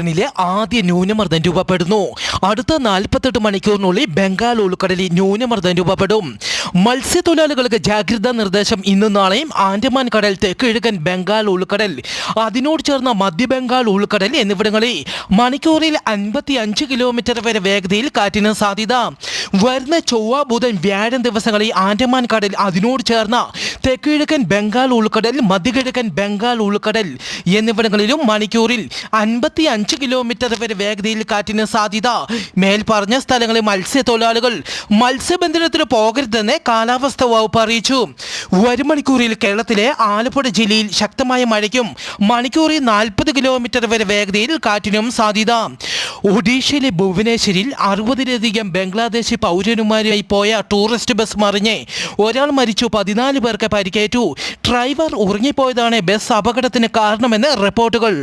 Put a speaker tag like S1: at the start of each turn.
S1: പാറ്റേണിലെ ആദ്യ ന്യൂനമർദ്ദം രൂപപ്പെടുന്നു. അടുത്ത 48 മണിക്കൂറിനുള്ളിൽ ബംഗാൾ ഉൾക്കടലിൽ ന്യൂനമർദ്ദം രൂപപ്പെടും. മത്സ്യത്തൊഴിലാളികൾക്ക് ജാഗ്രതാ നിർദ്ദേശം ഇന്നും നാളെയും. ആൻഡമാൻ കടൽ, തെക്ക് കിഴക്കൻ ബംഗാൾ ഉൾക്കടൽ, അതിനോട് ചേർന്ന മധ്യ ബംഗാൾ ഉൾക്കടൽ എന്നിവിടങ്ങളിൽ മണിക്കൂറിൽ 55 കിലോമീറ്റർ വരെ വേഗതയിൽ കാറ്റിന് സാധ്യത. വരുന്ന ചൊവ്വ, ബുധൻ, വ്യാഴം ദിവസങ്ങളിൽ ആൻഡമാൻ കടൽ, അതിനോട് ചേർന്ന തെക്ക് കിഴക്കൻ ബംഗാൾ ഉൾക്കടൽ, മധ്യകിഴക്കൻ ബംഗാൾ ഉൾക്കടൽ എന്നിവിടങ്ങളിലും മണിക്കൂറിൽ 55 കിലോമീറ്റർ വരെ വേഗതയിൽ കാറ്റിന് സാധ്യത. മേൽപ്പറഞ്ഞ സ്ഥലങ്ങളിൽ മത്സ്യത്തൊഴിലാളികൾ മത്സ്യബന്ധനത്തിന് പോകരുതെന്ന് കാലാവസ്ഥാ വകുപ്പ് അറിയിച്ചു. വരും മണിക്കൂറിൽ കേരളത്തിലെ ആലപ്പുഴ ജില്ലയിൽ ശക്തമായ മഴയ്ക്കും മണിക്കൂറിൽ 40 കിലോമീറ്റർ വരെ വേഗതയിൽ കാറ്റിനും സാധ്യത. ഒഡീഷയിലെ ഭുവനേശ്വരിൽ 60-ലധികം ബംഗ്ലാദേശി പൗരന്മാരുമായി പോയ ടൂറിസ്റ്റ് ബസ് മറിഞ്ഞ് ഒരാൾ മരിച്ചു, 14 പേർക്ക് പരിക്കേറ്റു. ഡ്രൈവർ ഉറങ്ങിപ്പോയതാണ് ബസ് അപകടത്തിന് കാരണമെന്ന് റിപ്പോർട്ടുകൾ.